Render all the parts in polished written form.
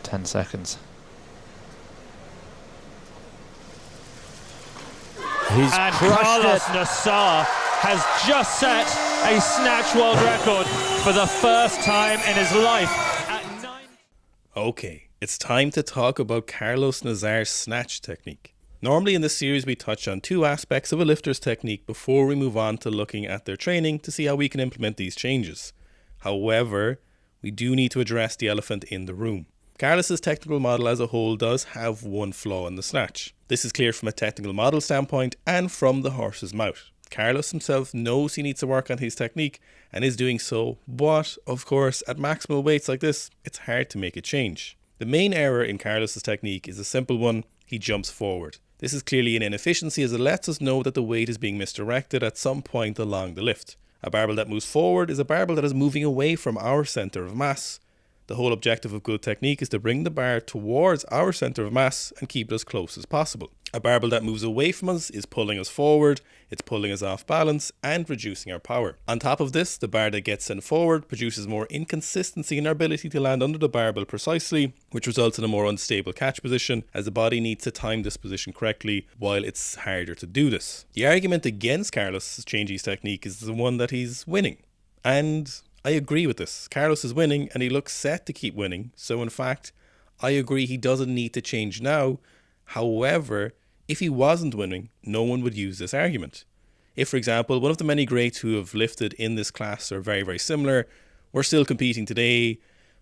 10 seconds. He's And crushed Karlos it. Nasar has just set a snatch world record for the first time in his life. Okay, it's time to talk about Karlos Nasar's snatch technique. Normally in this series we touch on two aspects of a lifter's technique before we move on to looking at their training to see how we can implement these changes. However, we do need to address the elephant in the room. Karlos's technical model as a whole does have one flaw in the snatch. This is clear from a technical model standpoint and from the horse's mouth. Karlos himself knows he needs to work on his technique and is doing so, but of course at maximal weights like this, it's hard to make a change. The main error in Karlos's technique is a simple one: he jumps forward. This is clearly an inefficiency as it lets us know that the weight is being misdirected at some point along the lift. A barbell that moves forward is a barbell that is moving away from our center of mass. The whole objective of good technique is to bring the bar towards our center of mass and keep it as close as possible. A barbell that moves away from us is pulling us forward, it's pulling us off balance and reducing our power. On top of this, the bar that gets sent forward produces more inconsistency in our ability to land under the barbell precisely, which results in a more unstable catch position as the body needs to time this position correctly while it's harder to do this. The argument against Karlos changing his technique is the one that he's winning. And I agree with this. Karlos is winning and he looks set to keep winning. So in fact, I agree he doesn't need to change now. However, if he wasn't winning, no one would use this argument. If, for example, one of the many greats who have lifted in this class are very, very similar, were still competing today,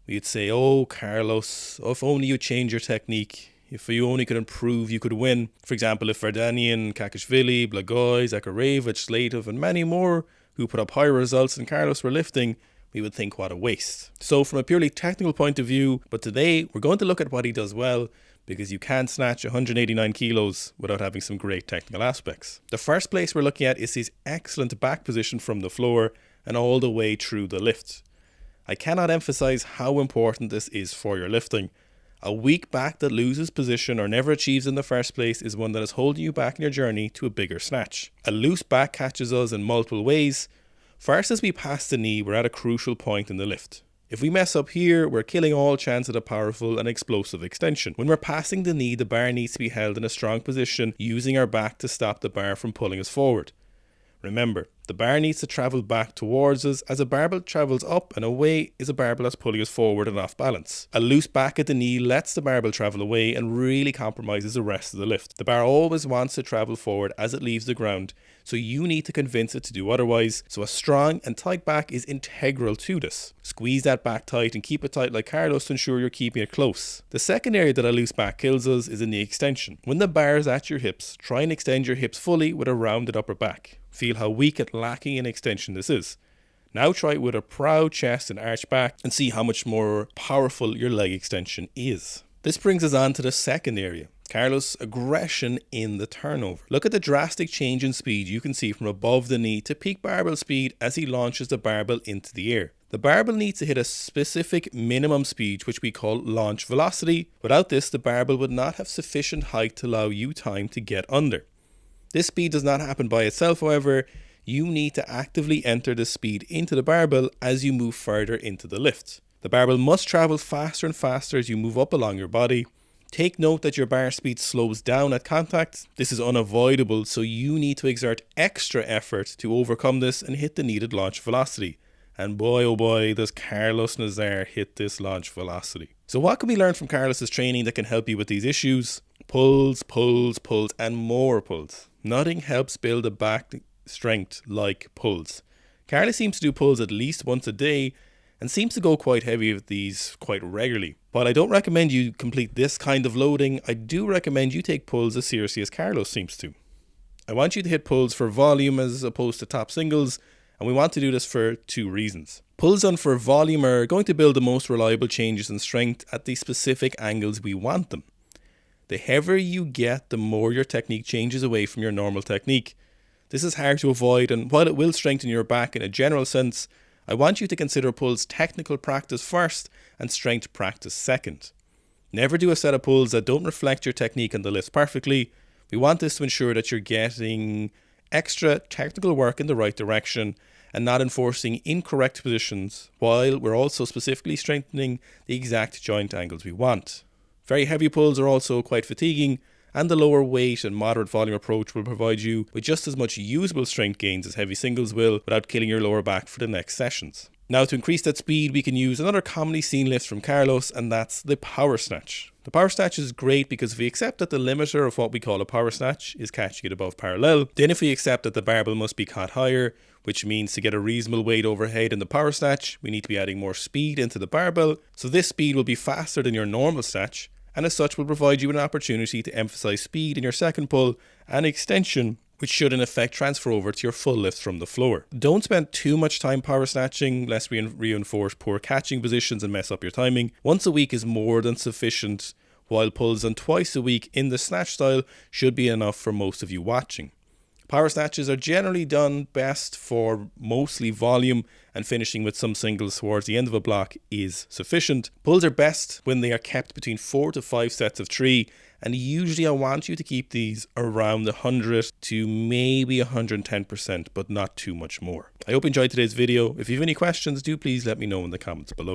we'd say, oh, Karlos, if only you change your technique. If you only could improve, you could win. For example, if Verdanian, Kakashvili, Blagoy, Zakharevich, Slatov, and many more who put up higher results than Karlos were lifting, we would think what a waste. So from a purely technical point of view, but today we're going to look at what he does well, because you can't snatch 189 kilos without having some great technical aspects. The first place we're looking at is his excellent back position from the floor and all the way through the lift. I cannot emphasize how important this is for your lifting. A weak back that loses position or never achieves in the first place is one that is holding you back in your journey to a bigger snatch. A loose back catches us in multiple ways. First, as we pass the knee, we're at a crucial point in the lift. If we mess up here, we're killing all chance at a powerful and explosive extension. When we're passing the knee, the bar needs to be held in a strong position, using our back to stop the bar from pulling us forward. Remember, the bar needs to travel back towards us, as a barbell travels up and away is a barbell that's pulling us forward and off balance. A loose back at the knee lets the barbell travel away and really compromises the rest of the lift. The bar always wants to travel forward as it leaves the ground, so you need to convince it to do otherwise. So a strong and tight back is integral to this. Squeeze that back tight and keep it tight like Karlos to ensure you're keeping it close. The second area that a loose back kills us is in the extension. When the bar is at your hips, try and extend your hips fully with a rounded upper back. Feel how weak and lacking in extension this is. Now try it with a proud chest and arch back and see how much more powerful your leg extension is. This brings us on to the second area, Karlos' aggression in the turnover. Look at the drastic change in speed you can see from above the knee to peak barbell speed as he launches the barbell into the air. The barbell needs to hit a specific minimum speed, which we call launch velocity. Without this, the barbell would not have sufficient height to allow you time to get under. This speed does not happen by itself, however. You need to actively enter the speed into the barbell as you move further into the lift. The barbell must travel faster and faster as you move up along your body. Take note that your bar speed slows down at contact. This is unavoidable, so you need to exert extra effort to overcome this and hit the needed launch velocity. And boy oh boy, does Karlos Nasar hit this launch velocity. So what can we learn from Karlos' training that can help you with these issues? Pulls, pulls, pulls, and more pulls. Nothing helps build a back strength like pulls. Karlos seems to do pulls at least once a day and seems to go quite heavy with these quite regularly. While I don't recommend you complete this kind of loading, I do recommend you take pulls as seriously as Karlos seems to. I want you to hit pulls for volume as opposed to top singles, and we want to do this for two reasons. Pulls done for volume are going to build the most reliable changes in strength at the specific angles we want them. The heavier you get, the more your technique changes away from your normal technique. This is hard to avoid, and while it will strengthen your back in a general sense, I want you to consider pulls technical practice first and strength practice second. Never do a set of pulls that don't reflect your technique on the lift perfectly. We want this to ensure that you're getting extra technical work in the right direction and not enforcing incorrect positions, while we're also specifically strengthening the exact joint angles we want. Very heavy pulls are also quite fatiguing, and the lower weight and moderate volume approach will provide you with just as much usable strength gains as heavy singles will without killing your lower back for the next sessions. Now, to increase that speed, we can use another commonly seen lift from Karlos, and that's the power snatch. The power snatch is great because if we accept that the limiter of what we call a power snatch is catching it above parallel, then if we accept that the barbell must be caught higher, which means to get a reasonable weight overhead in the power snatch, we need to be adding more speed into the barbell, so this speed will be faster than your normal snatch, and as such will provide you an opportunity to emphasize speed in your second pull and extension, which should in effect transfer over to your full lifts from the floor. Don't spend too much time power snatching lest we reinforce poor catching positions and mess up your timing. Once a week is more than sufficient, while pulls on twice a week in the snatch style should be enough for most of you watching. Power snatches are generally done best for mostly volume, and finishing with some singles towards the end of a block is sufficient. Pulls are best when they are kept between 4 to 5 sets of 3, and usually I want you to keep these around 100 to maybe 110%, but not too much more. I hope you enjoyed today's video. If you have any questions, do please let me know in the comments below.